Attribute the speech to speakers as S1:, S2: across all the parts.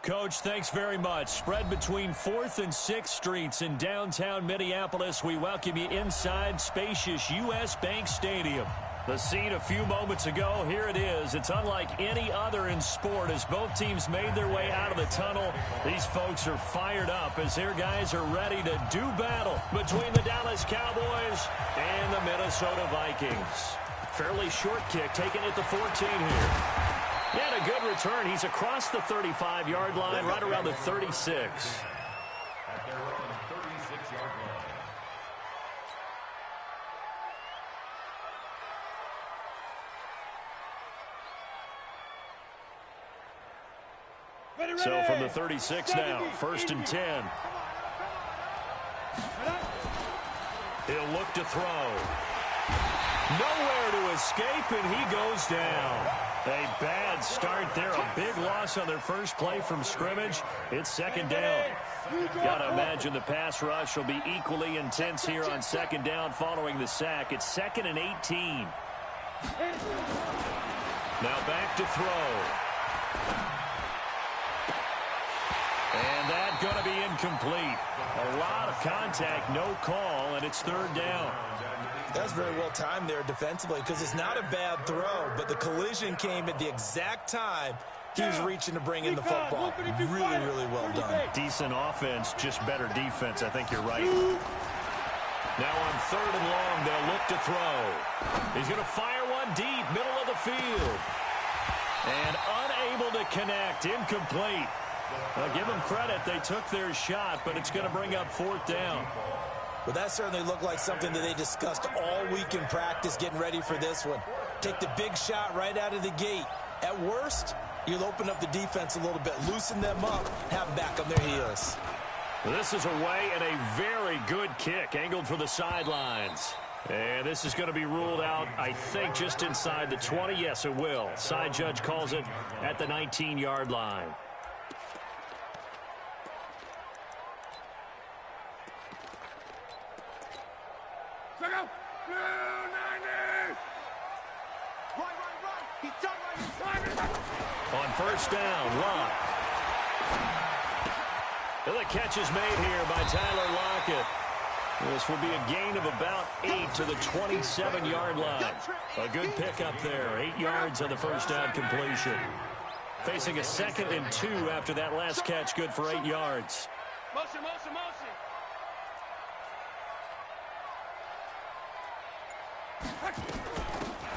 S1: Coach, thanks very much. Spread between 4th and 6th Streets in downtown Minneapolis. We welcome you inside spacious U.S. Bank Stadium. The scene a few moments ago, here it is. It's unlike any other in sport as both teams made their way out of the tunnel. These folks are fired up as their guys are ready to do battle between the Dallas Cowboys and the Minnesota Vikings. Fairly short kick taken at the 14 here. And a good return. He's across the 35-yard line, right around the 36.
S2: At their own 36-yard line.
S1: So from the 36 now, 1st and 10. He'll look to throw. Nowhere to escape, and he goes down. A bad start there. A big loss on their first play from scrimmage. It's 2nd down. Got to imagine the pass rush will be equally intense here on 2nd down following the sack. It's 2nd and 18. Now back to throw. And that's going to be incomplete. A lot of contact, no call, and it's 3rd down.
S3: That's very well timed there defensively because it's not a bad throw, but the collision came at the exact time he was reaching to bring in the football. Really, really well done.
S1: Decent offense, just better defense. I think you're right. Now on 3rd and long, they'll look to throw. He's going to fire one deep, middle of the field. And unable to connect, incomplete. I'll give them credit. They took their shot, but it's going to bring up 4th down.
S3: Well, that certainly looked like something that they discussed all week in practice getting ready for this one. Take the big shot right out of the gate. At worst, you'll open up the defense a little bit, loosen them up, have them back on their heels.
S1: This is away and a very good kick, angled for the sidelines. And this is going to be ruled out, I think, just inside the 20. Yes, it will. Side judge calls it at the 19-yard line. On 1st down, Locke. The catch is made here by Tyler Lockett. This will be a gain of about 8 to the 27-yard line. A good pickup there, 8 yards on the 1st down completion. Facing a 2nd and 2 after that last catch, good for 8 yards.
S4: Motion, motion, motion.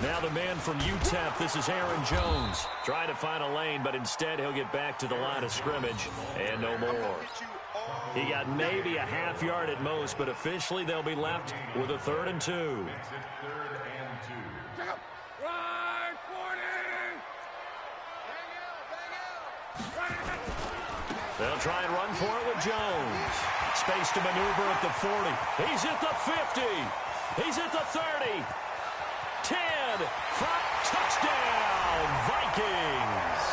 S1: Now the man from UTEP, this is Aaron Jones. Trying to find a lane, but instead he'll get back to the line of scrimmage and no more. He got maybe a half yard at most, but officially they'll be left with a 3rd and 2. They'll try and run for it with Jones. Space to maneuver at the 40. He's at the 50. He's at the 30. 10, front, touchdown, Vikings.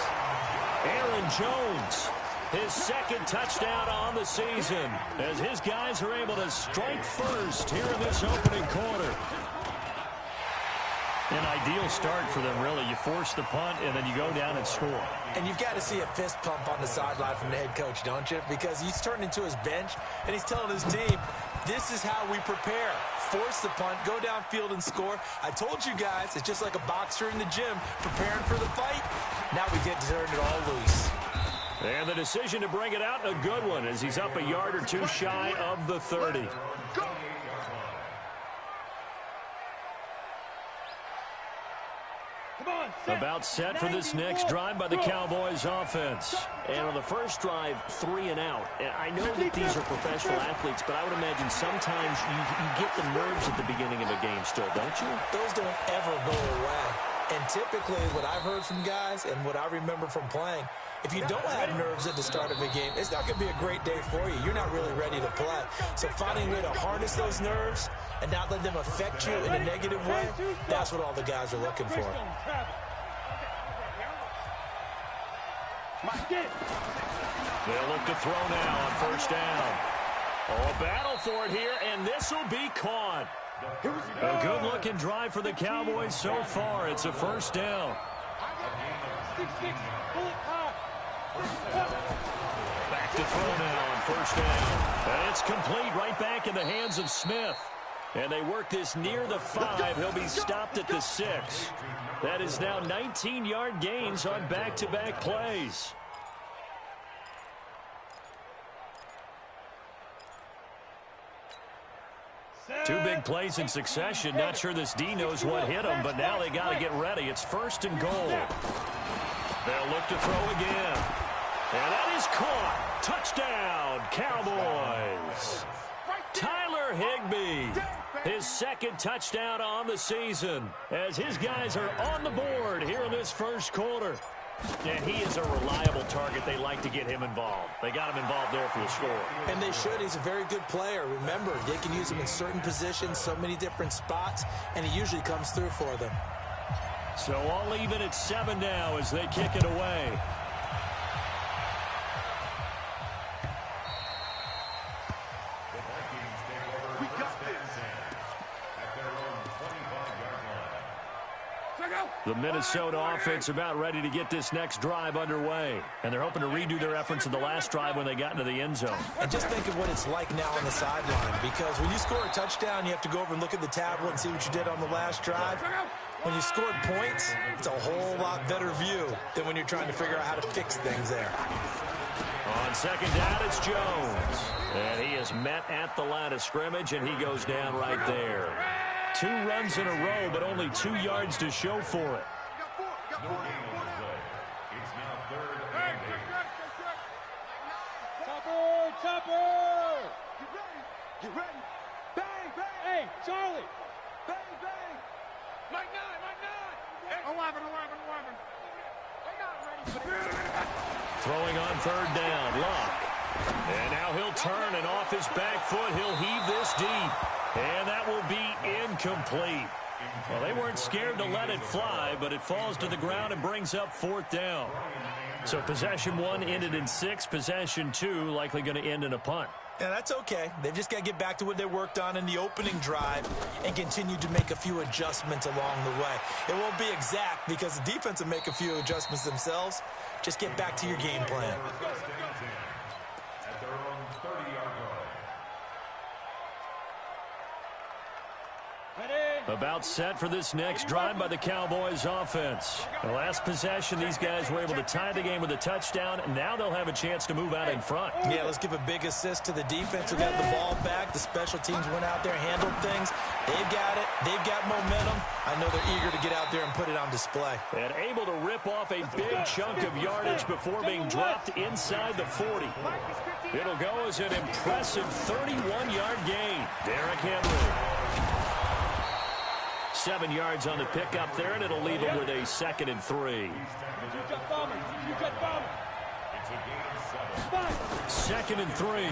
S1: Aaron Jones, his 2nd touchdown on the season, as his guys are able to strike first here in this opening quarter. An ideal start for them, really. You force the punt, and then you go down and score.
S3: And you've got to see a fist pump on the sideline from the head coach, don't you? Because he's turned into his bench, and he's telling his team, this is how we prepare. Force the punt, go downfield and score. I told you guys, it's just like a boxer in the gym preparing for the fight. Now we get to turn it all loose.
S1: And the decision to bring it out, a good one, as he's up a yard or two shy of the 30. About set for this next drive by the Cowboys offense. And on the first drive, 3 and out. And I know that these are professional athletes, but I would imagine sometimes you get the nerves at the beginning of a game still, don't you?
S3: Those don't ever go away. And typically what I've heard from guys and what I remember from playing, if you don't have nerves at the start of a game, it's not going to be a great day for you. You're not really ready to play. So finding a way to harness those nerves and not let them affect you in a negative way, that's what all the guys are looking for.
S1: They'll look to throw now on 1st down. Oh, a battle for it here, and this will be caught. A good-looking drive for the Cowboys so far. It's a 1st down. Back to throw now on first down. And it's complete right back in the hands of Smith. And they work this near the 5. He'll be stopped at the 6. That is now 19-yard gains on back-to-back plays. Two big plays in succession. Not sure this D knows what hit them, but now they got to get ready. It's 1st and goal. They'll look to throw again. And that is caught. Touchdown, Cowboys. Tyler Higbee, his 2nd touchdown on the season, as his guys are on the board here in this first quarter. And he is a reliable target. They like to get him involved. They got him involved there for the score.
S3: And they should. He's a very good player. Remember, they can use him in certain positions, so many different spots, and he usually comes through for them.
S1: So all even at 7 now as they kick it away. The Minnesota offense about ready to get this next drive underway. And they're hoping to redo their efforts in the last drive when they got into the end zone.
S3: And just think of what it's like now on the sideline. Because when you score a touchdown, you have to go over and look at the tablet and see what you did on the last drive. When you scored points, it's a whole lot better view than when you're trying to figure out how to fix things there.
S1: On 2nd down, it's Jones. And he is met at the line of scrimmage, and he goes down right there. 2 runs in a row, but only 2 yards to show for it.
S2: No gain on the play. It's now 3rd and 8.
S4: Chopper! Get ready! Bang, bang! Hey, Charlie! Bang, bang! Mike 9! 11.
S1: Throwing on 3rd down, Luck. And now he'll turn, and off his back foot, he'll heave this deep. And that will be incomplete. Well, they weren't scared to let it fly, but it falls to the ground and brings up 4th down. So possession 1 ended in 6. Possession 2 likely going to end in a punt.
S3: Yeah, that's okay. They've just got to get back to what they worked on in the opening drive and continue to make a few adjustments along the way. It won't be exact because the defense will make a few adjustments themselves. Just get back to your game plan.
S2: At their own 30-yard line.
S1: About set for this next drive by the Cowboys offense. The last possession, these guys were able to tie the game with a touchdown, and now they'll have a chance to move out in front.
S3: Yeah, let's give a big assist to the defense who got the ball back. The special teams went out there, handled things. They've got it. They've got momentum. I know they're eager to get out there and put it on display.
S1: And able to rip off a big chunk of yardage before being dropped inside the 40. It'll go as an impressive 31-yard gain. Derrick Henry. 7 yards on the pickup there, and it'll leave him with a 2nd and 3. 2nd and 3.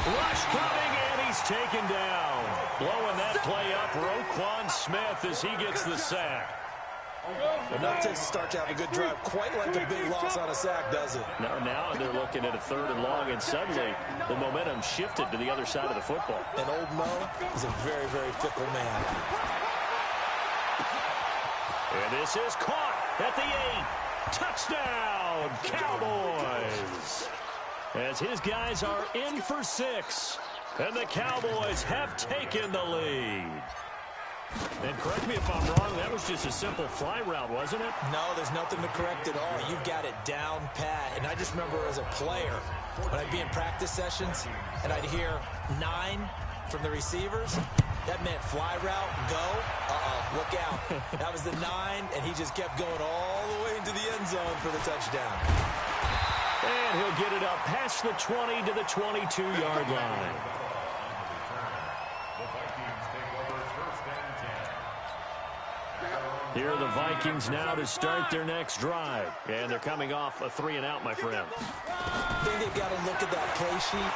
S1: Rush coming, and he's taken down. Blowing that play up, Roquan Smith as he gets the sack.
S3: Enough to start to have a good drive. Quite like a big loss on a sack, does it?
S1: Now they're looking at a 3rd and long, and suddenly the momentum shifted to the other side of the football.
S3: And old Mo is a very, very fickle man.
S1: And this is caught at the 8. Touchdown, Cowboys. As his guys are in for 6. And the Cowboys have taken the lead. And correct me if I'm wrong, that was just a simple fly route, wasn't it?
S3: No, there's nothing to correct at all. You've got it down pat. And I just remember as a player, when I'd be in practice sessions and I'd hear 9 from the receivers, that meant fly route, go, look out. That was the 9, and he just kept going all the way into the end zone for the touchdown.
S1: And he'll get it up past the 20 to the 22-yard line. Here are the Vikings now to start their next drive. And they're coming off a 3-and-out, my friend.
S3: I think they've got to look at that play sheet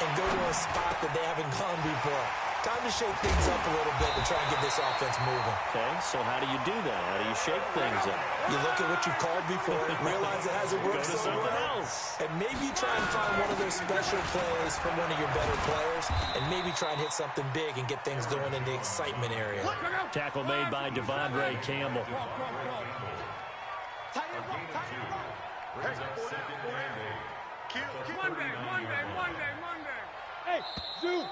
S3: and go to a spot that they haven't gone before. Time to shake things up a little bit to try and get this offense moving.
S1: Okay, so how do you do that? How do you shake things up?
S3: You look at what you've called before, realize it hasn't worked
S1: Go to
S3: so
S1: something
S3: well,
S1: else.
S3: and maybe you try and find one of those special plays from one of your better players, and maybe try and hit something big and get things going in the excitement area.
S1: Tackle made by Devondre Campbell.
S4: Tight end,
S2: Brings up second and 8.
S4: Monday. Hey, Zoo.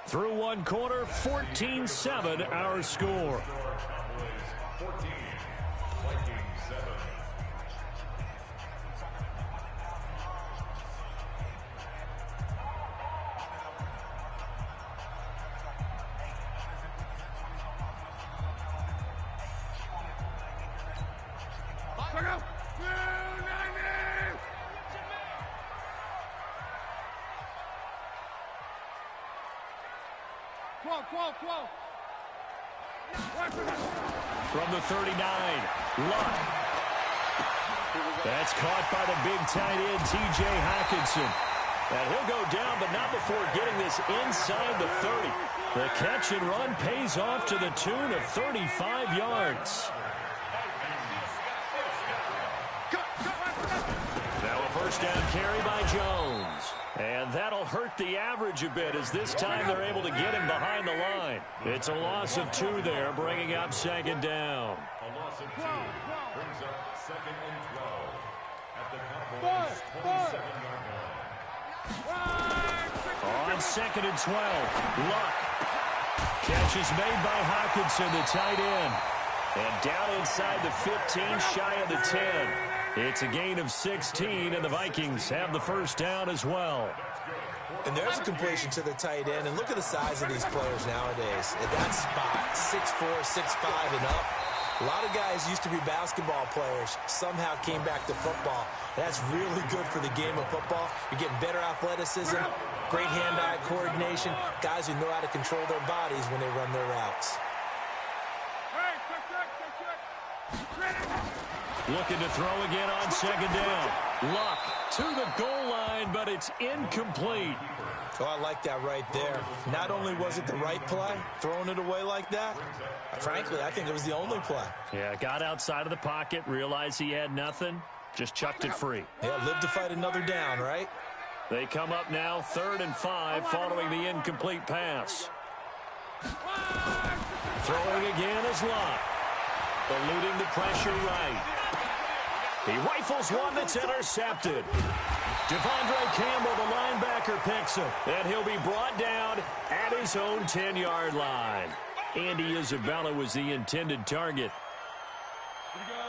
S1: Through one quarter, 14-7 our score.
S2: 14, Vikings 7.
S1: From the 39, Luck. That's caught by the big tight end, T.J. Hockenson. And he'll go down, but not before getting this inside the 30. The catch and run pays off to the tune of 35 yards. Now a first down carry by Jones. And that'll hurt the average a bit, as this time they're able to get him behind the line. It's a loss of 2 there, bringing up second down.
S2: A loss of 2 brings up second and 12 at the Cowboys' 27-yard line.
S1: On second and 12, Luck. Catch is made by Hockenson, the tight end. And down inside the 15, shy of the 10. It's a gain of 16, and the Vikings have the first down as well.
S3: And there's a completion to the tight end. And look at the size of these players nowadays. At that spot, 6'4", 6'5", and up. A lot of guys used to be basketball players, somehow came back to football. That's really good for the game of football. You're getting better athleticism, great hand-eye coordination, guys who know how to control their bodies when they run their routes.
S1: Looking to throw again on second down. Luck to the goal line, but it's incomplete.
S3: Oh, I like that right there. Not only was it the right play, throwing it away like that, frankly, I think it was the only play.
S1: Yeah, got outside of the pocket, realized he had nothing, just chucked it free.
S3: Yeah, live to fight another down, right?
S1: They come up now 3rd and 5 following the incomplete pass. Throwing again is Luck. Eluding the pressure right. He rifles one that's intercepted. Devondre Campbell, the linebacker, picks him. And he'll be brought down at his own 10-yard line. Andy Isabella was the intended target.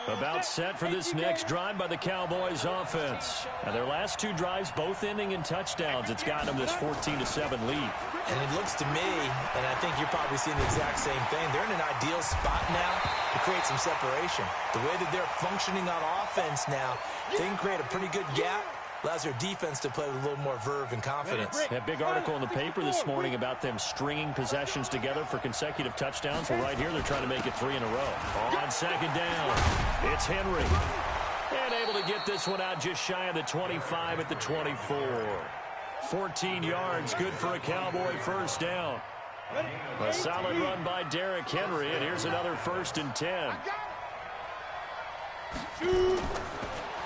S1: About set for this next drive by the Cowboys offense. Now their last 2 drives both ending in touchdowns. It's gotten them this 14-7 lead.
S3: And it looks to me, and I think you're probably seeing the exact same thing, they're in an ideal spot now to create some separation. The way that they're functioning on offense now, they can create a pretty good gap. Allows their defense to play with a little more verve and confidence.
S1: A big article in the paper this morning about them stringing possessions together for consecutive touchdowns. Well, right here, they're trying to make it 3 in a row. On second down, it's Henry. And able to get this one out just shy of the 25 at the 24. 14 yards, good for a Cowboy first down. A solid run by Derrick Henry, and here's another 1st and 10.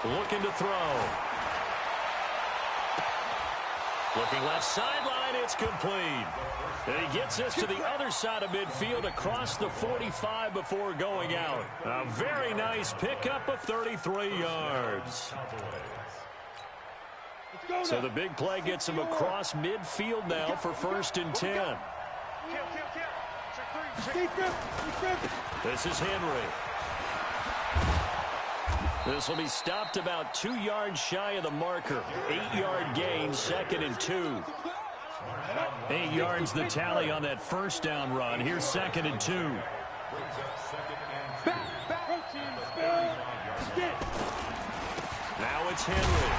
S1: Looking to throw. Looking left sideline, it's complete. And he gets us to the other side of midfield across the 45 before going out. A very nice pickup of 33 yards. So the big play gets him across midfield now for 1st and 10. This is Henry. This will be stopped about 2 yards shy of the marker. 8-yard gain, 2nd and 2. 8 yards the tally on that first down run. Here's 2nd and 2. Now it's Henry.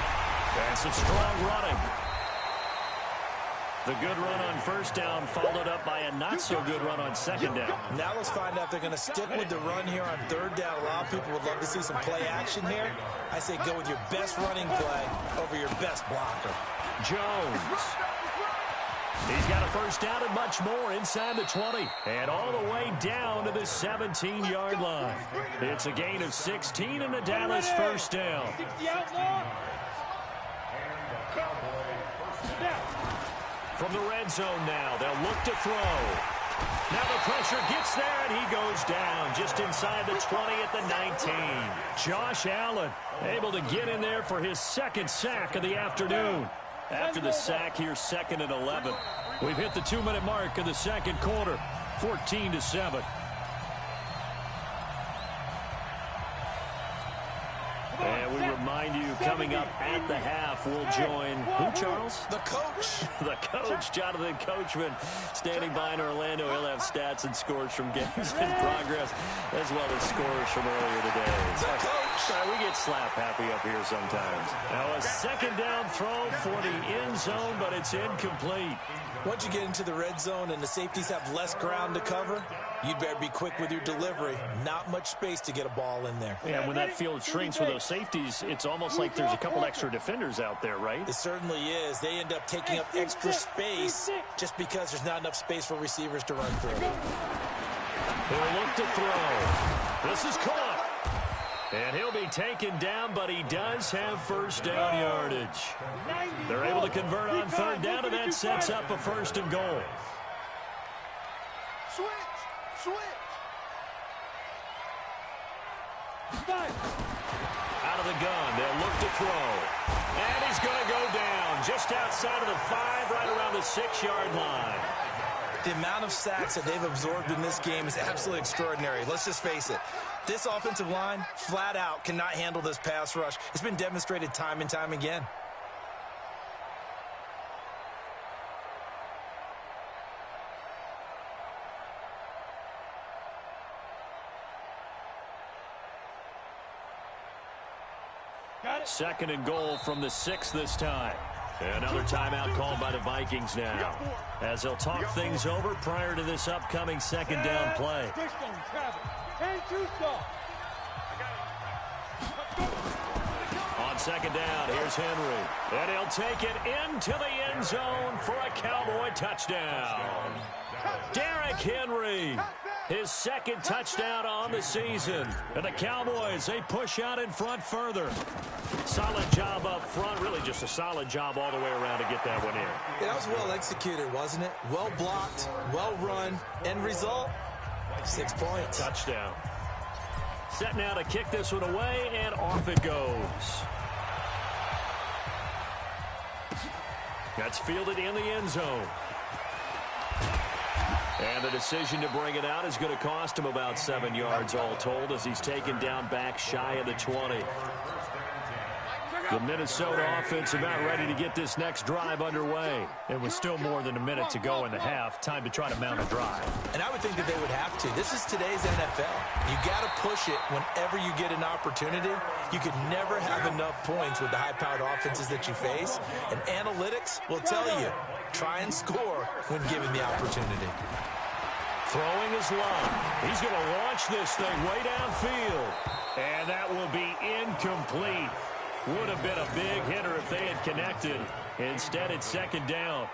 S1: And some strong running. The good run on first down followed up by a not-so-good run on second down.
S3: Now let's find out if they're going to stick with the run here on 3rd down. A lot of people would love to see some play action here. I say go with your best running play over your best blocker.
S1: Jones. He's got a first down and much more inside the 20. And all the way down to the 17-yard line. It's a gain of 16 and a Dallas first down. From the red zone now, they'll look to throw. Now the pressure gets there, and he goes down just inside the 20 at the 19. Josh Allen able to get in there for his second sack of the afternoon. After the sack, here's 2nd and 11. We've hit the 2-minute mark of the second quarter, 14-7. And we remind you, coming up at the half, we'll join who, Charles?
S3: The coach.
S1: The coach, Jonathan Coachman, standing by in Orlando. He'll have stats and scores from games in progress, as well as scores from earlier today.
S3: The coach.
S1: We get slap happy up here sometimes. Now a second down throw for the end zone, but it's incomplete.
S3: Once you get into the red zone and the safeties have less ground to cover, you'd better be quick with your delivery. Not much space to get a ball in there.
S1: Yeah, when that field shrinks with those safeties, it's almost like there's a couple extra defenders out there, right?
S3: It certainly is. They end up taking up extra space just because there's not enough space for receivers to run through.
S1: He'll look to throw. This is caught. And he'll be taken down, but he does have first down yardage. They're able to convert on third down, and that sets up a 1st and goal.
S4: Switch.
S1: Out of the gun, they'll look to throw. And he's going to go down just outside of the 5, right around the 6-yard line.
S3: The amount of sacks that they've absorbed in this game is absolutely extraordinary. Let's just face it. This offensive line, flat out, cannot handle this pass rush. It's been demonstrated time and time again.
S1: Second and goal from the 6 this time. Another timeout called by the Vikings now, as they'll talk things over prior to this upcoming second down play. On second down, here's Henry. And he'll take it into the end zone for a Cowboy touchdown. Derrick Henry, his second touchdown on the season. And the Cowboys, they push out in front further. Solid job up front, really just a solid job all the way around to get that one in.
S3: Yeah, that was well executed, wasn't it? Well blocked, well run. End result, 6 points.
S1: Touchdown. Set now to kick this one away, and off it goes. That's fielded in the end zone. And the decision to bring it out is going to cost him about 7 yards all told, as he's taken down back shy of the 20. The Minnesota offense about ready to get this next drive underway. It was still more than a minute to go in the half. Time to try to mount a drive.
S3: And I would think that they would have to. This is today's NFL. You got to push it whenever you get an opportunity. You could never have enough points with the high-powered offenses that you face. And analytics will tell you, try and score when given the opportunity.
S1: Throwing his line. He's going to launch this thing way downfield. And that will be incomplete. Would have been a big hitter if they had connected. Instead, it's second down.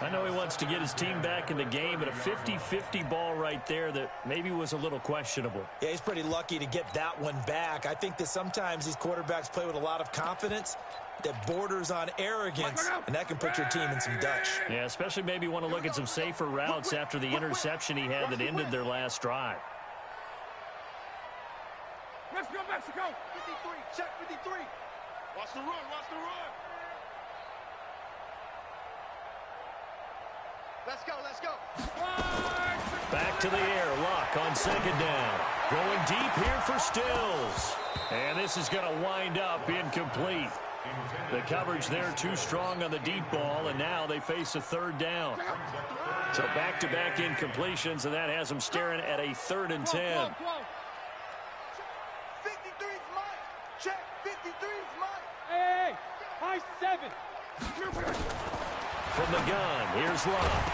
S1: I know he wants to get his team back in the game, but a 50-50 ball right there that maybe was a little questionable.
S3: Yeah, he's pretty lucky to get that one back. I think that sometimes these quarterbacks play with a lot of confidence that borders on arrogance, and that can put your team in some Dutch.
S1: Yeah, especially maybe want to look at some safer routes after the interception he had that ended their last drive.
S4: Let's go, Mexico. 53, check 53. Watch the run, watch the run. Let's go, let's go.
S1: Back to the air, Luck on second down. Going deep here for Stills. And this is going to wind up incomplete. The coverage there too strong on the deep ball, and now they face a third down. So back-to-back incompletions, and that has them staring at a 3rd and 10.
S4: 53's mine. Check, 53's mine. Hey, high 7.
S1: From the gun, here's Luck.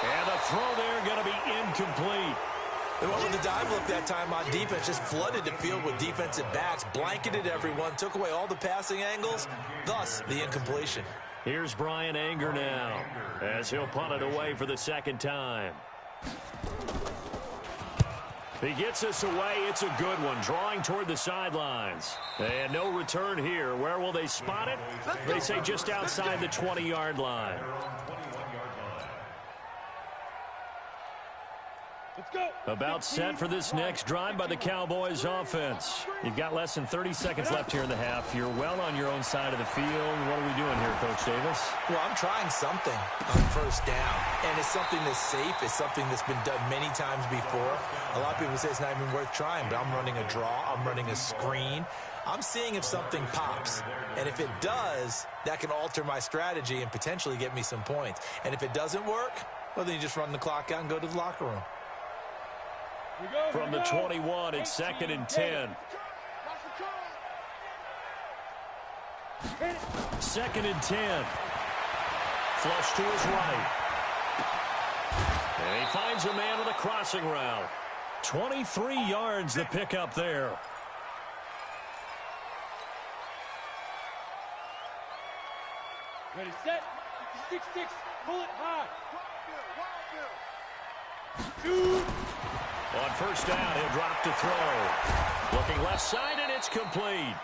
S1: And the throw there going to be incomplete.
S3: They went with the dive look that time on defense, just flooded the field with defensive backs, blanketed everyone, took away all the passing angles, thus the incompletion.
S1: Here's Brian Anger now, as he'll punt it away for the second time. He gets us away. It's a good one, drawing toward the sidelines. And no return here. Where will they spot it? They say just outside the 20-yard line. About set for this next drive by the Cowboys offense. You've got less than 30 seconds left here in the half. You're well on your own side of the field. What are we doing here, Coach Davis?
S3: Well, I'm trying something on first down, and it's something that's safe. It's something that's been done many times before. A lot of people say it's not even worth trying, but I'm running a draw. I'm running a screen. I'm seeing if something pops, and if it does, that can alter my strategy and potentially get me some points. And if it doesn't work, well, then you just run the clock out and go to the locker room.
S1: From the 21, it's 2nd and 10. 2nd and 10. Flush to his right. And he finds a man on the crossing route. 23 yards the pickup there.
S5: Ready, set. 6-6. Pull it high. Shoot.
S1: On first down, he'll drop to throw. Looking left side, and it's complete.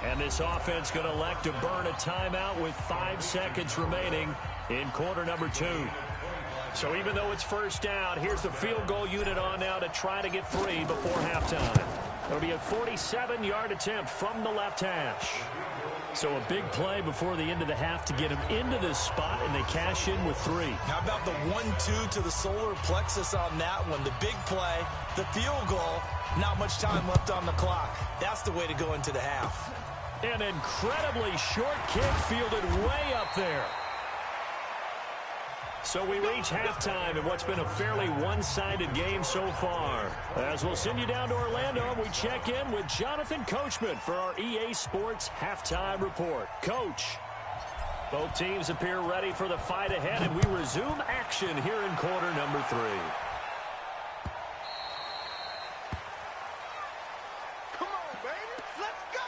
S1: And this offense going to elect to burn a timeout with 5 seconds remaining in quarter number 2. So even though it's first down, here's the field goal unit on now to try to get 3 before halftime. It'll be a 47-yard attempt from the left hash. So a big play before the end of the half to get him into this spot, and they cash in with 3.
S3: How about the 1-2 to the solar plexus on that one? The big play, the field goal, not much time left on the clock. That's the way to go into the half.
S1: An incredibly short kick fielded way up there. So we reach halftime in what's been a fairly one-sided game so far. As we'll send you down to Orlando, we check in with Jonathan Coachman for our EA Sports Halftime Report. Coach, both teams appear ready for the fight ahead, and we resume action here in quarter number 3.
S4: Come on, baby. Let's go.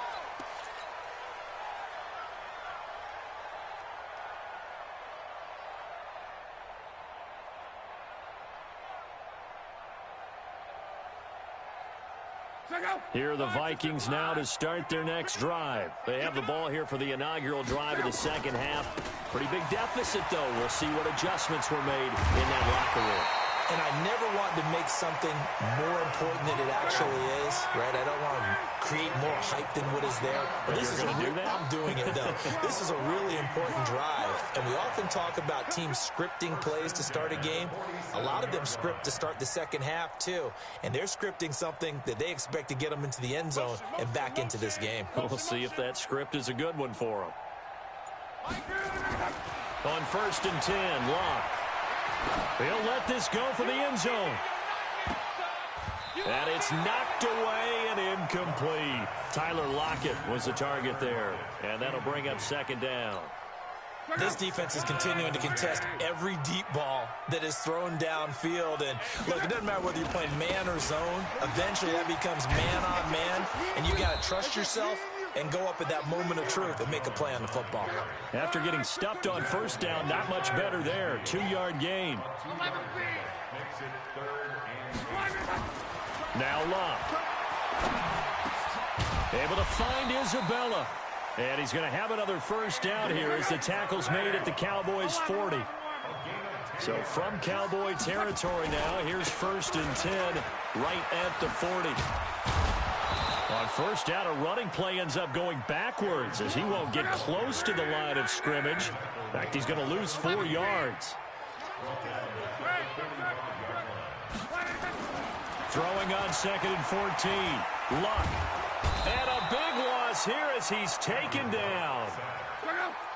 S1: Here are the Vikings now to start their next drive. They have the ball here for the inaugural drive of the second half. Pretty big deficit, though. We'll see what adjustments were made in that locker room.
S3: And I never want to make something more important than it actually is, right? I don't want to create more hype than what is there. But this is I'm doing it, though. This is a really important drive. And we often talk about teams scripting plays to start a game. A lot of them script to start the second half, too. And they're scripting something that they expect to get them into the end zone and back into this game.
S1: We'll see if that script is a good one for them. On 1st and 10, Locke. He'll let this go for the end zone. And it's knocked away and incomplete. Tyler Lockett was the target there. And that'll bring up 2nd down.
S3: This defense is continuing to contest every deep ball that is thrown downfield. And look, it doesn't matter whether you're playing man or zone. Eventually that becomes man on man. And you got to trust yourself and go up at that moment of truth and make a play on the football.
S1: After getting stuffed on first down, not much better there. 2-yard gain. Now Locke. Able to find Isabella. And he's going to have another first down here as the tackle's made at the Cowboys' 40. So from Cowboy territory now, here's 1st and 10 right at the 40. On first down, a running play ends up going backwards as he won't get close to the line of scrimmage. In fact, he's going to lose 4 yards. Throwing on 2nd and 14. Luck. And a big loss here as he's taken down.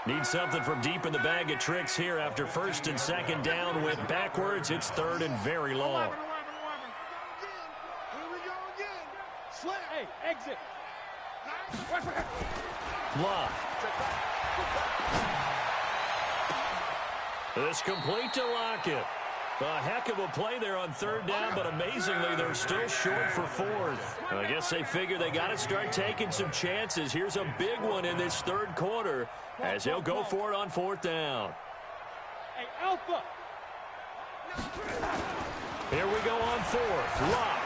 S1: Needs something from deep in the bag of tricks here after 1st and 2nd down. Went backwards. It's 3rd and very long.
S5: Hey, exit.
S1: Luck. This complete to Lockett. A heck of a play there on 3rd down, but amazingly, they're still short for 4th. I guess they figure they got to start taking some chances. Here's a big one in this 3rd quarter as he'll go for it on 4th down.
S5: Hey, Alpha.
S1: Here we go on 4th. Lock.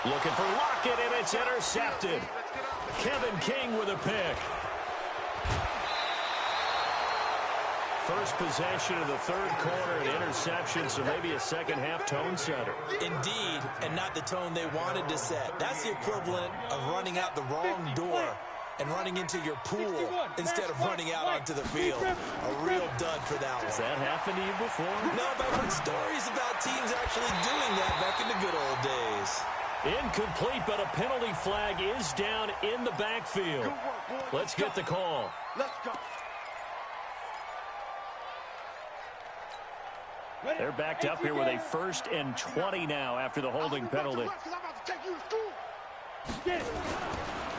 S1: Looking for Lockett, and it's intercepted. Kevin King with a pick. First possession of the third quarter, an interception, so maybe a second-half tone setter.
S3: Indeed, and not the tone they wanted to set. That's the equivalent of running out the wrong door and running into your pool instead of running out onto the field. A real dud for that one.
S1: Has that happened to you before?
S3: No, but I've heard stories about teams actually doing that back in the good old days.
S1: Incomplete, but a penalty flag is down in the backfield. Let's get the call.
S4: Let's go.
S1: They're backed up here with a 1st and 20 now after the holding penalty.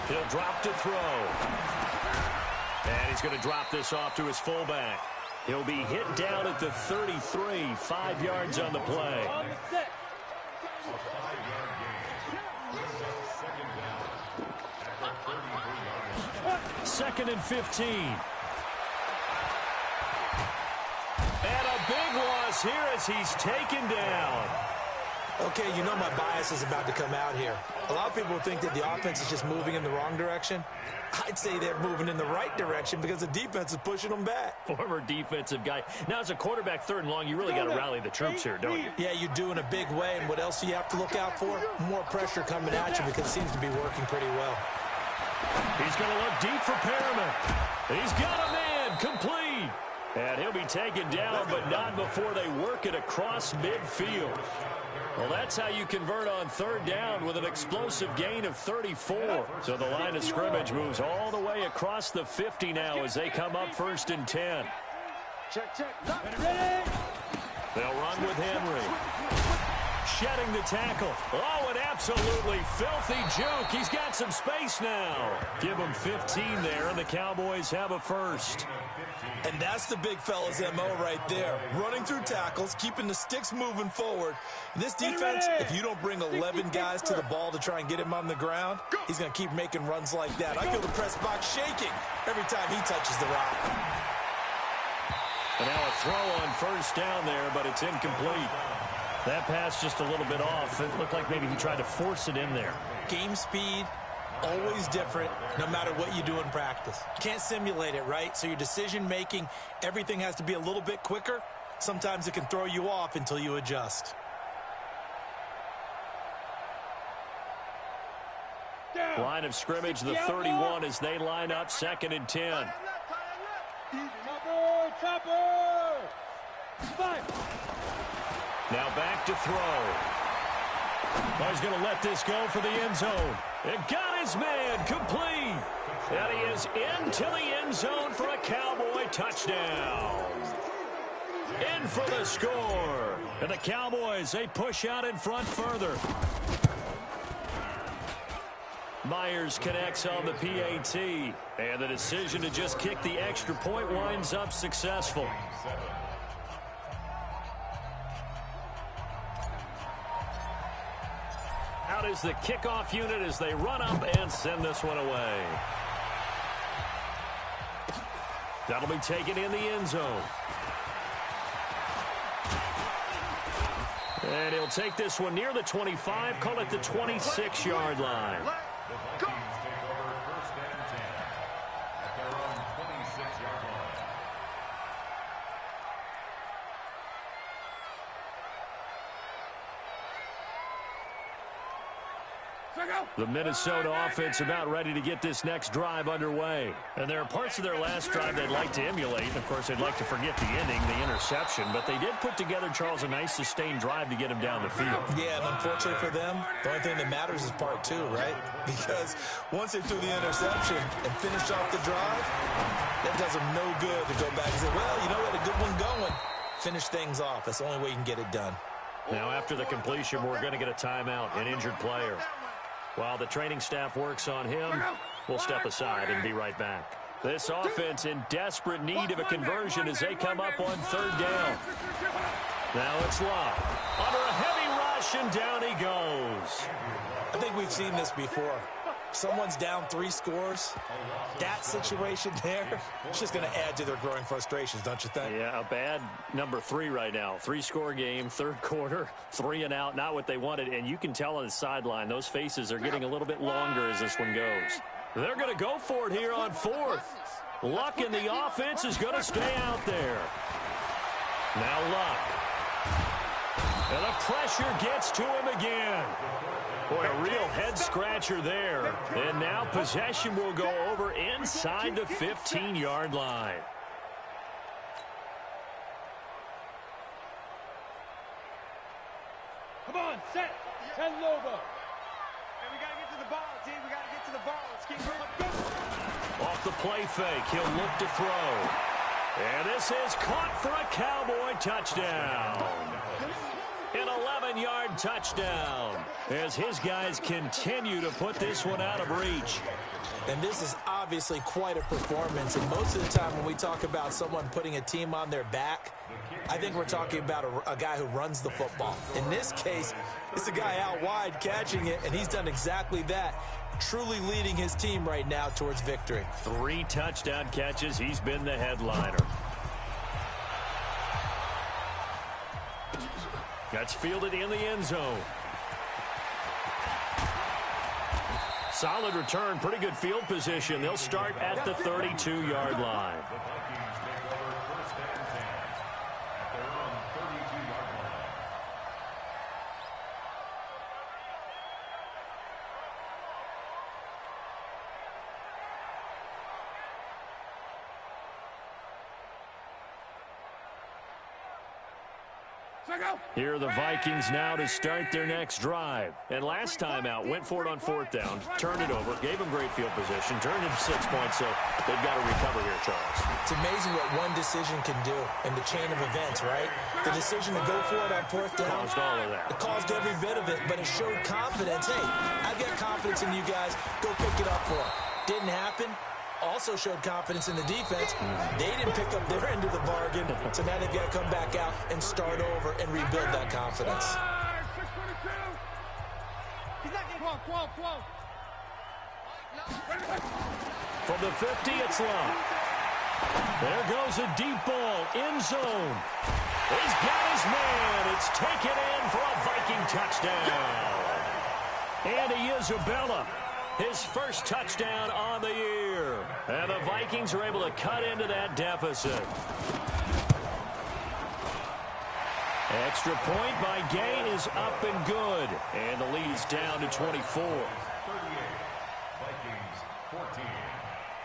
S1: He'll drop to throw. And he's going to drop this off to his fullback. He'll be hit down at the 33, 5 yards on the play. Second and 15. And a big loss here as he's taken down.
S3: Okay, you know my bias is about to come out here. A lot of people think that the offense is just moving in the wrong direction. I'd say they're moving in the right direction because the defense is pushing them back.
S1: Former defensive guy. Now, as a quarterback, 3rd and long, you really got to rally the troops here, don't you?
S3: Yeah, you do in a big way. And what else do you have to look out for? More pressure coming at you because it seems to be working pretty well.
S1: He's going to look deep for Perriman. He's got a man, complete. And he'll be taken down, but not before they work it across midfield. Well, that's how you convert on 3rd down with an explosive gain of 34. So the line of scrimmage moves all the way across the 50 now as they come up 1st and 10.
S5: Check. Ready?
S1: They'll run with Henry. Shedding the tackle. Oh, an absolutely filthy juke. He's got some space now. Give him 15 there, and the Cowboys have a 1st.
S3: And that's the big fella's MO right there. Running through tackles, keeping the sticks moving forward. This defense, if you don't bring 11 guys to the ball to try and get him on the ground, he's going to keep making runs like that. I feel the press box shaking every time he touches the rock.
S1: And now a throw on 1st down there, but it's incomplete. That pass just a little bit off. It looked like maybe he tried to force it in there.
S3: Game speed, always different, no matter what you do in practice. Can't simulate it, right? So your decision-making, everything has to be a little bit quicker. Sometimes it can throw you off until you adjust.
S1: Line of scrimmage, the 31 as they line up 2nd and 10.
S5: Chopper! 5.
S1: Now back to throw. Oh, he's going to let this go for the end zone. It got his man complete. And he is into the end zone for a Cowboy touchdown. In for the score. And the Cowboys, they push out in front further. Myers connects on the PAT. And the decision to just kick the extra point winds up successful. Out is the kickoff unit as they run up and send this one away. That'll be taken in the end zone. And he'll take this one near the 25, call it the 26-yard line. The Minnesota offense about ready to get this next drive underway. And there are parts of their last drive they'd like to emulate. Of course, they'd like to forget the ending, the interception. But they did put together, Charles, a nice sustained drive to get him down the field.
S3: Yeah, and unfortunately for them, the only thing that matters is part 2, right? Because once they threw the interception and finished off the drive, that does them no good to go back and say, well, you know what, a good one going. Finish things off. That's the only way you can get it done.
S1: Now, after the completion, we're going to get a timeout, an injured player. While the training staff works on him, we'll step aside and be right back. This offense in desperate need of a conversion as they come up on 3rd down. Now it's Love. Under a heavy rush, and down he goes.
S3: I think we've seen this before. Someone's down 3 scores. That situation there, it's just going to add to their growing frustrations, don't you think?
S1: Yeah, a bad number 3 right now. 3-score game, 3rd quarter, 3 and out, not what they wanted. And you can tell on the sideline, those faces are getting a little bit longer as this one goes. They're going to go for it here on 4th. Luck in the offense is going to stay out there. Now Luck. And the pressure gets to him again. Boy, a real head-scratcher there. And now possession will go over inside the 15-yard line.
S5: Come on, set. 10 Lobo.
S4: Hey, we got to get to the ball, team. We got to get to the ball. Let's keep going.
S1: Off the play fake, he'll look to throw. And this is caught for a Cowboy touchdown. An 11-yard touchdown as his guys continue to put this one out of reach.
S3: And this is obviously quite a performance. And most of the time when we talk about someone putting a team on their back, I think we're talking about a guy who runs the football. In this case, it's a guy out wide catching it, and he's done exactly that, truly leading his team right now towards victory.
S1: 3 touchdown catches. He's been the headliner. That's fielded in the end zone. Solid return, pretty good field position. They'll start at the 32-yard line. Here are the Vikings now to start their next drive. And last time out, went for it on 4th down, turned it over, gave them great field position, turned it to 6 points, so they've got to recover here, Charles.
S3: It's amazing what one decision can do in the chain of events, right? The decision to go for it on 4th down.
S1: Caused all of that.
S3: It caused every bit of it, but it showed confidence. Hey, I've got confidence in you guys. Go pick it up for them. Didn't happen. Also showed confidence in the defense. They didn't pick up their end of the bargain, so now they've got to come back out and start over and rebuild that confidence.
S1: From the 50, it's Long. There goes a deep ball, end zone. He's got his man. It's taken in for a Viking touchdown. Andy Isabella, his first touchdown on the year. And the Vikings are able to cut into that deficit. Extra point by Gay is up and good. And the lead is down to 24.
S2: 38. Vikings 14.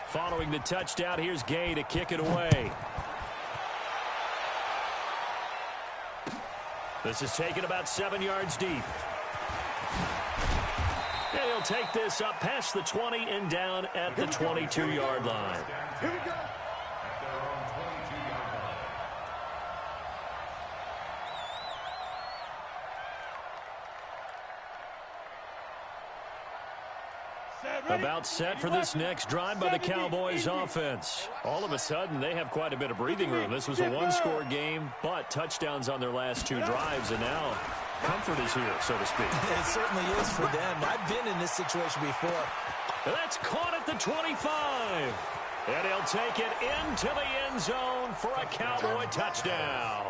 S1: Following the touchdown, here's Gay to kick it away. This is taken about 7 yards deep. And he'll take this up past the 20 and down at the 22-yard line.
S2: Here we go. At their own 22-yard line.
S1: About set for this next drive by the Cowboys offense. All of a sudden, they have quite a bit of breathing room. This was a one-score game, but touchdowns on their last 2 drives, and now comfort is here, so to speak.
S3: It certainly is for them. I've been in this situation before.
S1: That's caught at the 25. And he'll take it into the end zone for a Cowboy touchdown.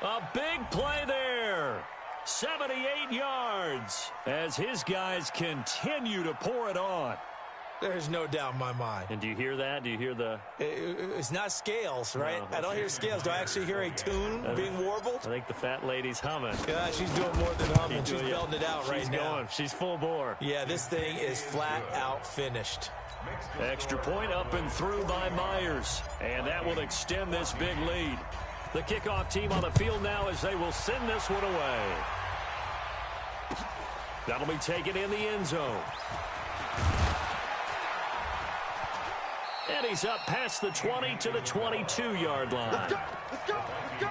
S1: A big play there. 78 yards as his guys continue to pour it on.
S3: There's no doubt in my mind.
S1: And do you hear that? Do you hear the...
S3: It's not scales, right?
S1: No.
S3: I don't hear scales. Do I actually hear a tune being warbled?
S1: I think the fat lady's humming.
S3: Yeah, she's doing more than humming. She's belting it out right now.
S1: She's going. She's full bore.
S3: Yeah, this thing is flat out finished.
S1: Extra point up and through by Myers. And that will extend this big lead. The kickoff team on the field now as they will send this one away. That'll be taken in the end zone. And he's up past the 20 to the 22-yard line.
S4: Let's go. Let's go. Let's go.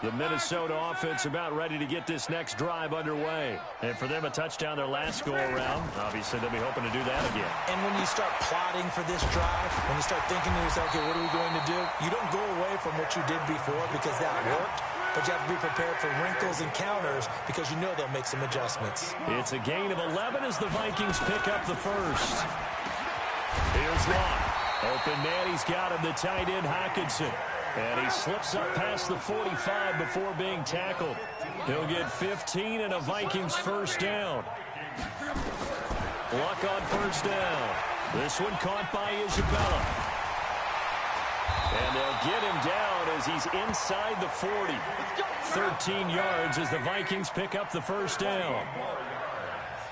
S1: The Minnesota offense about ready to get this next drive underway. And for them, a touchdown their last go-around. Obviously, they'll be hoping to do that again.
S3: And when you start plotting for this drive, when you start thinking to yourself, okay, what are we going to do? You don't go away from what you did before because that worked. But you have to be prepared for wrinkles and counters because you know they'll make some adjustments.
S1: It's a gain of 11 as the Vikings pick up the first. Here's Locke. Open man, he's got him, the tight end Hockenson. And he slips up past the 45 before being tackled. He'll get 15 and a Vikings first down. Luck on first down. This one caught by Isabella. And they'll get him down as he's inside the 40. 13 yards as the Vikings pick up the first down.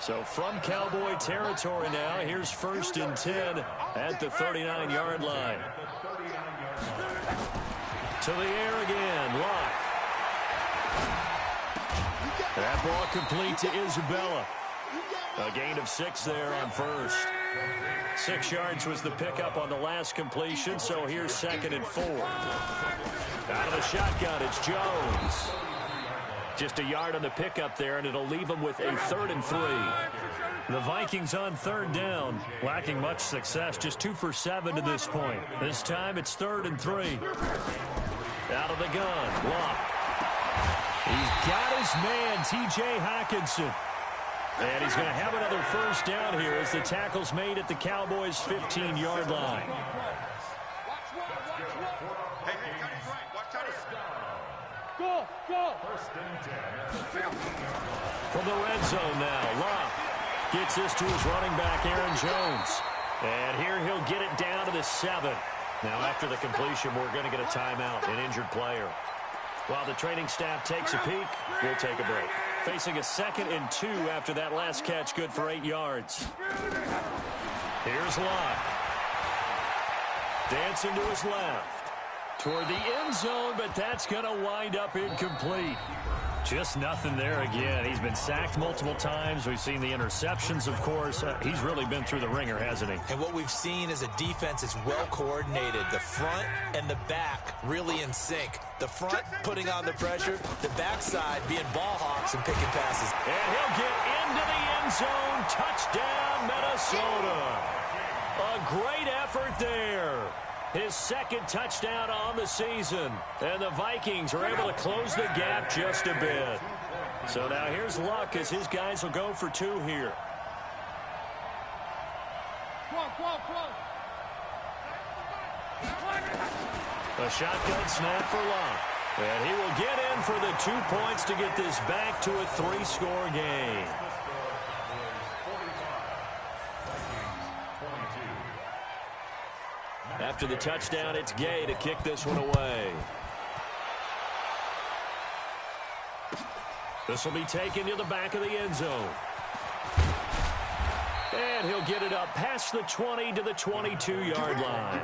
S1: So from Cowboy territory now, here's 1st and 10 at the 39-yard line. To the air again, Locke. That ball complete to Isabella. A gain of 6 there on first. 6 yards was the pickup on the last completion, so here's 2nd and 4. Out of the shotgun, it's Jones. Just a yard on the pickup there, and it'll leave them with a 3rd and 3. The Vikings on 3rd down, lacking much success, just 2 for 7 to this point. This time it's 3rd and 3. Out of the gun, Locke. He's got his man, T.J. Hockenson. And he's going to have another first down here as the tackle's made at the Cowboys' 15-yard line.
S5: Go, go.
S1: From the red zone now, Locke gets this to his running back, Aaron Jones. And here he'll get it down to the 7. Now, after the completion, we're going to get a timeout, an injured player. While the training staff takes a peek, we'll take a break. Facing a 2nd and 2 after that last catch, good for 8 yards. Here's Locke. Dancing to his left. Toward the end zone, but that's going to wind up incomplete. Just nothing there again. He's been sacked multiple times. We've seen the interceptions, of course. He's really been through the ringer, hasn't he? And what we've seen is a defense that's well coordinated. The front and the back really in sync. The front putting on the pressure, the backside being ball hawks and picking passes. And he'll get into the end zone. Touchdown, Minnesota. A great effort there. His 2nd touchdown on the season. And the Vikings are able to close the gap just a bit. So now here's Luck as his guys will go for 2 here. A shotgun snap for Luck. And he will get in for the 2 points to get this back to a 3-score game. After the touchdown, it's Gay to kick this one away. This will be taken to the back of the end zone. And he'll get it up past the 20 to the 22-yard line.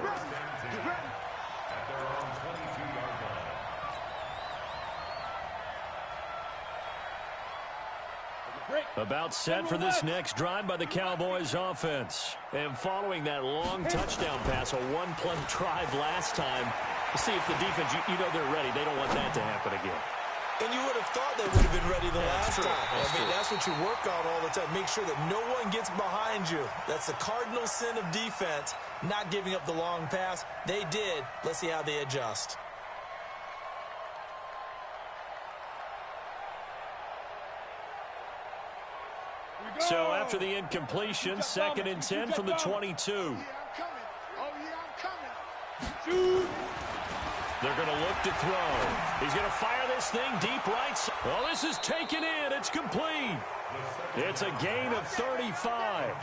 S1: About set for this next drive by the Cowboys offense. And following that long touchdown pass, a one-play drive last time, to see if the defense, you know they're ready. They don't want that to happen again. And you would have thought they would have been ready the last time. I mean, that's what you work on all the time. Make sure that no one gets behind you. That's the cardinal sin of defense, not giving up the long pass. They did. Let's see how they adjust. So after the incompletion, 2nd and 10 from the 22. They're going to look to throw. He's going to fire this thing deep right. Oh, this is taken in. It's complete. It's a gain of 35.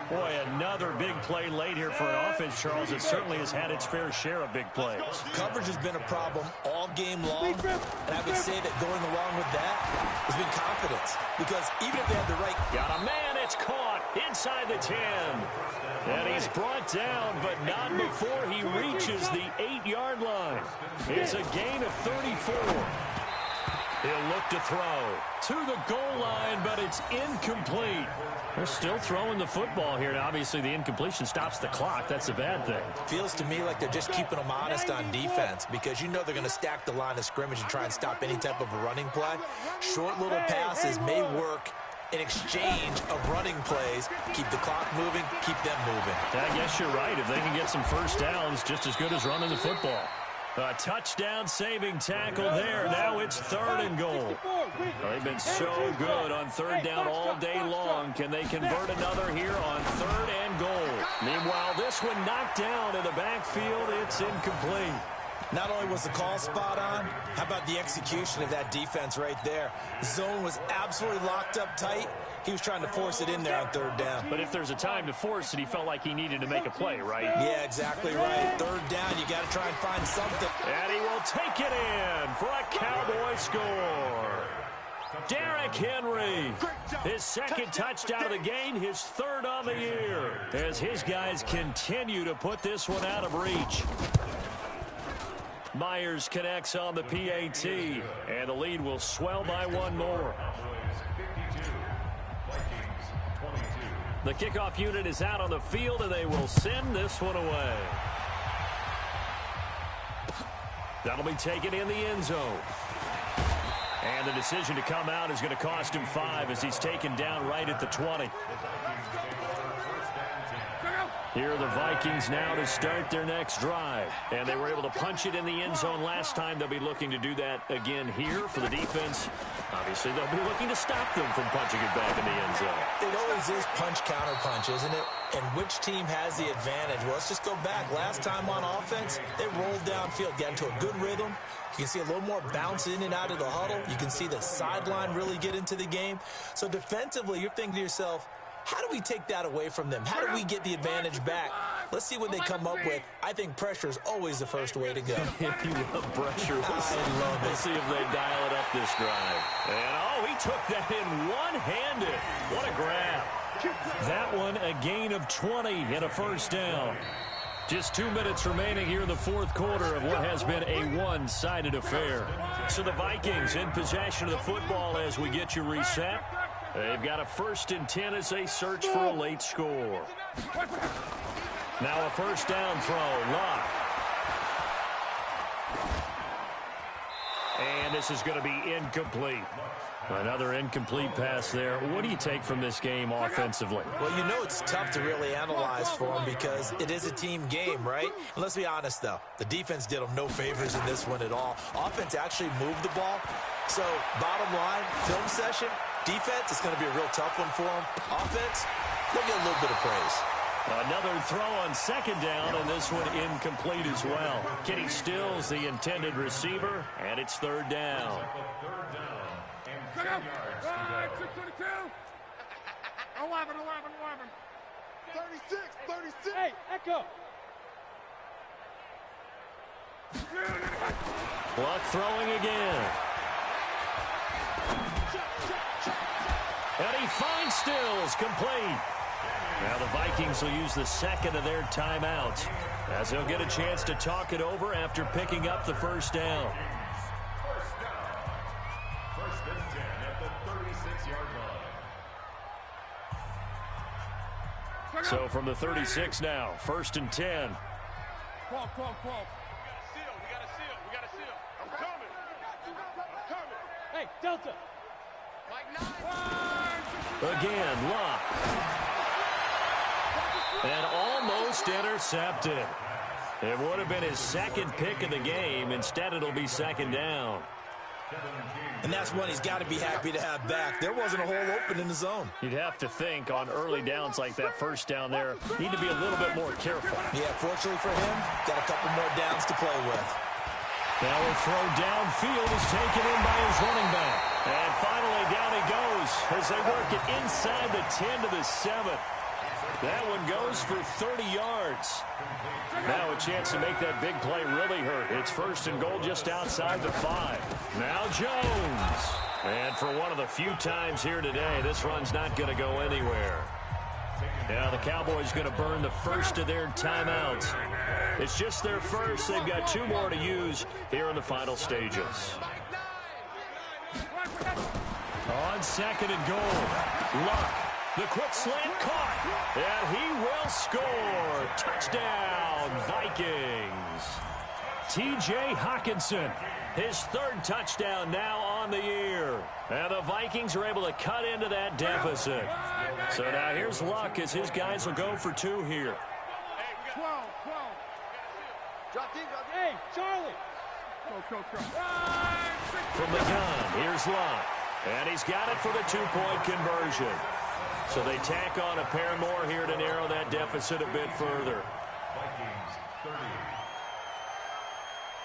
S1: Boy, another big play late here for an offense, Charles. It certainly has had its fair share of big plays. Coverage has been a problem all game long, and I would say that going along with that has been confidence. Because even if they have the right... Got a man, it's caught inside the 10. And he's brought down, but not before he reaches the 8-yard line. It's a gain of 34. He'll look to throw to the goal line, but it's incomplete. They're still throwing the football here. Now, obviously, the incompletion stops the clock. That's a bad thing. Feels to me like they're just keeping them honest on defense because you know they're going to stack the line of scrimmage and try and stop any type of a running play. Short little passes may work in exchange of running plays. Keep the clock moving, keep them moving. I guess you're right. If they can get some first downs, just as good as running the football. A touchdown-saving tackle there. Now it's 3rd and goal. They've been so good on 3rd down all day long. Can they convert another here on 3rd and goal? Meanwhile, this one knocked down in the backfield. It's incomplete.
S3: Not only was the call spot on, how about the execution of that defense right there? Zone was absolutely locked up tight. He was trying to force it in there on third down.
S1: But if there's a time to force it, he felt like he needed to make a play, right?
S3: Yeah, exactly right. Third down, you got to try and find something.
S1: And he will take it in for a Cowboy score. Derrick Henry, his second touchdown of the game, his third on the year, as his guys continue to put this one out of reach. Myers connects on the PAT, and the lead will swell by one more. The kickoff unit is out on the field, and they will send this one away. That'll be taken in the end zone. And the decision to come out is going to cost him 5 as he's taken down right at the 20. Here are the Vikings now to start their next drive. And they were able to punch it in the end zone last time. They'll be looking to do that again here for the defense. Obviously, they'll be looking to stop them from punching it back in the end zone.
S3: It always is punch-counter-punch, isn't it? And which team has the advantage? Well, let's just go back. Last time on offense, they rolled downfield, got into a good rhythm. You can see a little more bounce in and out of the huddle. You can see the sideline really get into the game. So defensively, you're thinking to yourself, how do we take that away from them? How do we get the advantage back? Let's see what they come up with. I think pressure is always the first way to go.
S1: If you love pressure, we'll see if they dial it up this drive. And, oh, he took that in one-handed. What a grab. That one, a gain of 20 and a first down. Just 2 minutes remaining here in the fourth quarter of what has been a one-sided affair. So the Vikings in possession of the football as we get you reset. They've got a 1st and 10 as they search for a late score. Now a first down throw, Luck. And this is going to be incomplete. Another incomplete pass there. What do you take from this game offensively?
S3: Well, you know it's tough to really analyze for them because it is a team game, right? And let's be honest, though. The defense did them no favors in this one at all. Offense actually moved the ball. So, bottom line, film session, defense, it's going to be a real tough one for them. Offense, they'll get a little bit of praise.
S1: Another throw on second down, and this one incomplete as well. Kenny Stills, the intended receiver, and it's third down.
S4: 622. 11. 36.
S5: Hey, Echo.
S1: Luck throwing again. And he finds Stills, complete. Now the Vikings will use the second of their timeouts as they'll get a chance to talk it over after picking up the first down.
S2: First and 10 at the 36-yard line.
S1: So from the 36 now, 1st and 10.
S5: 12.
S4: We got a seal. I'm coming.
S5: Hey, Delta.
S1: Again, Luck. And almost intercepted. It would have been his second pick of the game. Instead, it'll be second down.
S3: And that's one he's got to be happy to have back. There wasn't a hole open in the zone.
S1: You'd have to think on early downs like that first down there, need to be a little bit more careful.
S3: Yeah, fortunately for him, got a couple more downs to play with.
S1: Now a throw downfield is taken in by his running back. And finally down he goes as they work it inside the 10 to the 7. That one goes for 30 yards. Now a chance to make that big play really hurt. It's 1st and goal just outside the 5. Now Jones. And for one of the few times here today, this run's not going to go anywhere. Now the Cowboys going to burn the first of their timeouts. It's just their first. They've got 2 more to use here in the final stages. On 2nd and goal, Luck. The quick slant caught, and he will score. Touchdown, Vikings. T.J. Hawkinson, his 3rd touchdown now on the year. And the Vikings are able to cut into that deficit. So now here's Luck as his guys will go for 2 here.
S4: 12.
S5: Hey, Charlie.
S4: Go.
S1: From the gun, here's Luck. And he's got it for the 2-point conversion. So they tack on a pair more here to narrow that deficit a bit further.
S2: Vikings 30.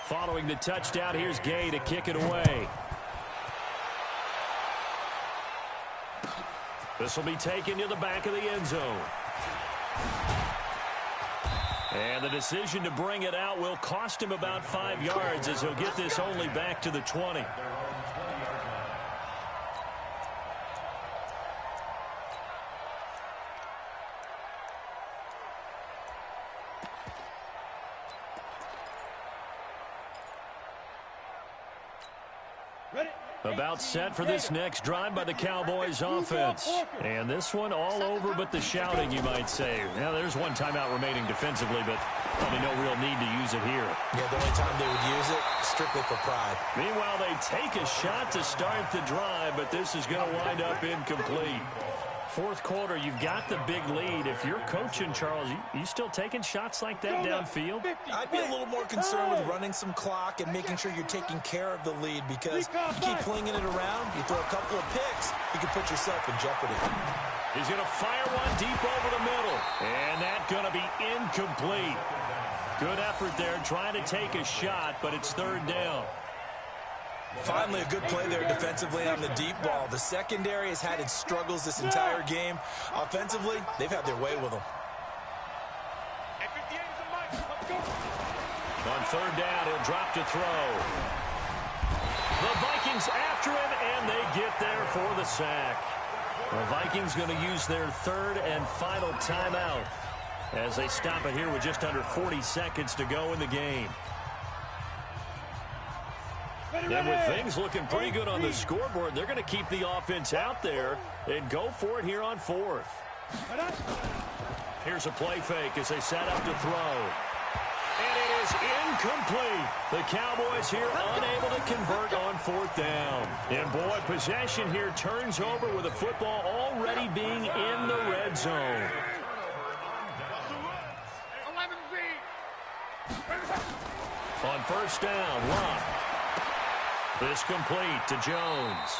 S1: Following the touchdown, here's Gay to kick it away. This will be taken to the back of the end zone. And the decision to bring it out will cost him about 5 yards as he'll get this only back to the 20. About set for this next drive by the Cowboys offense. And this one all over but the shouting, you might say. Now, there's one timeout remaining defensively, but probably no real need to use it here.
S3: Yeah, the only time they would use it, strictly for pride.
S1: Meanwhile, they take a shot to start the drive, but this is going to wind up incomplete. Fourth quarter, you've got the big lead. If you're coaching, Charles, you still taking shots like that downfield?
S3: I'd be a little more concerned with running some clock and making sure you're taking care of the lead, because you keep flinging it around, you throw a couple of picks, you can put yourself in jeopardy.
S1: He's going to fire one deep over the middle, and that's going to be incomplete. Good effort there, trying to take a shot, but it's third down.
S3: Finally, a good play there defensively on the deep ball. The secondary has had its struggles this entire game. Offensively, they've had their way with them.
S1: On third down, he'll drop to throw. The Vikings after him, and they get there for the sack. The Vikings going to use their third and final timeout as they stop it here with just under 40 seconds to go in the game. And with things looking pretty good on the scoreboard, they're going to keep the offense out there and go for it here on fourth. Here's a play fake as they set up to throw. And it is incomplete. The Cowboys here unable to convert on fourth down. And boy, possession here turns over with the football already being in the red zone. On first down, Locke. This complete to Jones.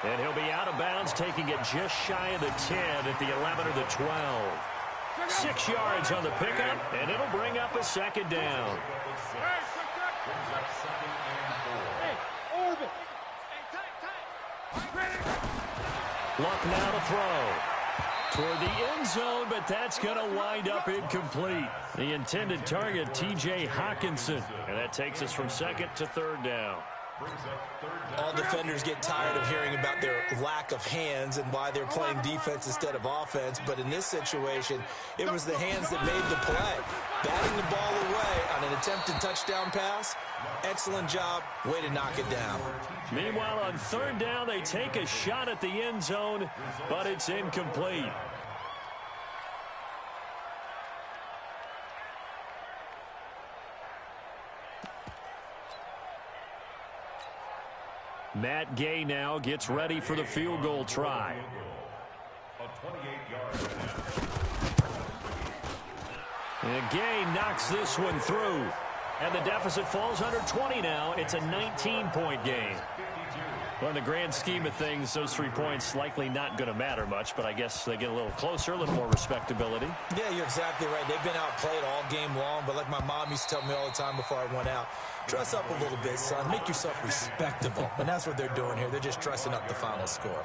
S1: And he'll be out of bounds, taking it just shy of the 10 at the 11 or the 12. 6 yards on the pickup, and it'll bring up a second down. Luck now to throw. Toward the end zone, but that's going to wind up incomplete. The intended target, T.J. Hawkinson. And that takes us from second to third down.
S3: All defenders get tired of hearing about their lack of hands and why they're playing defense instead of offense. But in this situation, it was the hands that made the play. Batting the ball away on an attempted touchdown pass. Excellent job. Way to knock it down.
S1: Meanwhile, on third down, they take a shot at the end zone, but it's incomplete. Matt Gay now gets ready for the field goal try. And Gay knocks this one through. And the deficit falls under 20 now. It's a 19-point game. Well, in the grand scheme of things, those 3 points likely not going to matter much, but I guess they get a little closer, a little more respectability.
S3: Yeah, you're exactly right. They've been outplayed all game long, but like my mom used to tell me all the time before I went out, dress up a little bit, son. Make yourself respectable. And that's what they're doing here. They're just dressing up the final score.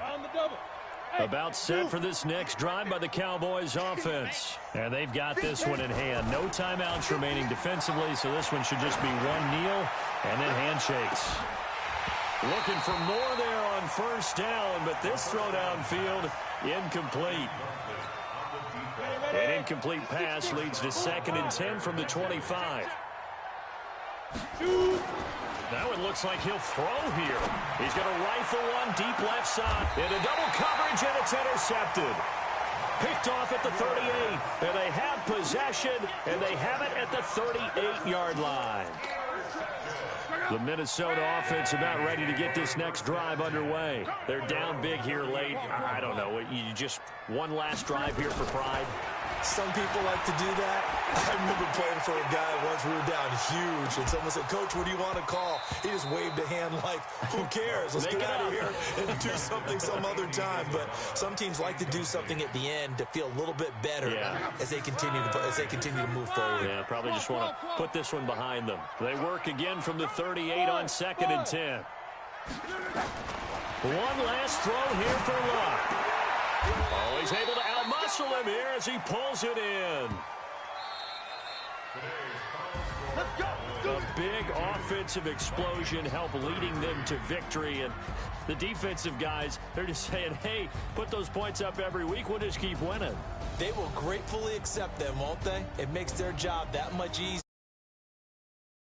S1: About set for this next drive by the Cowboys offense. And they've got this one in hand. No timeouts remaining defensively, so this one should just be one kneel and then handshakes. Looking for more there on first down, but this throw downfield incomplete. An incomplete pass leads to 2nd and 10 from the 25. That one looks like he'll throw here. He's going to rifle one deep left side. Into double coverage, and it's intercepted. Picked off at the 38. And they have possession, and they have it at the 38-yard line. The Minnesota offense about ready to get this next drive underway. They're down big here late. I don't know. You just one last drive here for pride.
S3: Some people like to do that. I remember playing for a guy once. We were down huge, and someone said, "Coach, what do you want to call?" He just waved a hand like, "Who cares? Let's get out of here and do something some other time." But some teams like to do something at the end to feel a little bit better as they continue to move forward.
S1: Yeah, probably just want to put this one behind them. They work again from the 38 on 2nd and 10. One last throw here for Luck. Oh, he's able to outmuscle him here as he pulls it in. A big offensive explosion helped leading them to victory. And the defensive guys, they're just saying, hey, put those points up every week. We'll just keep winning.
S3: They will gratefully accept them, won't they? It makes their job that much easier.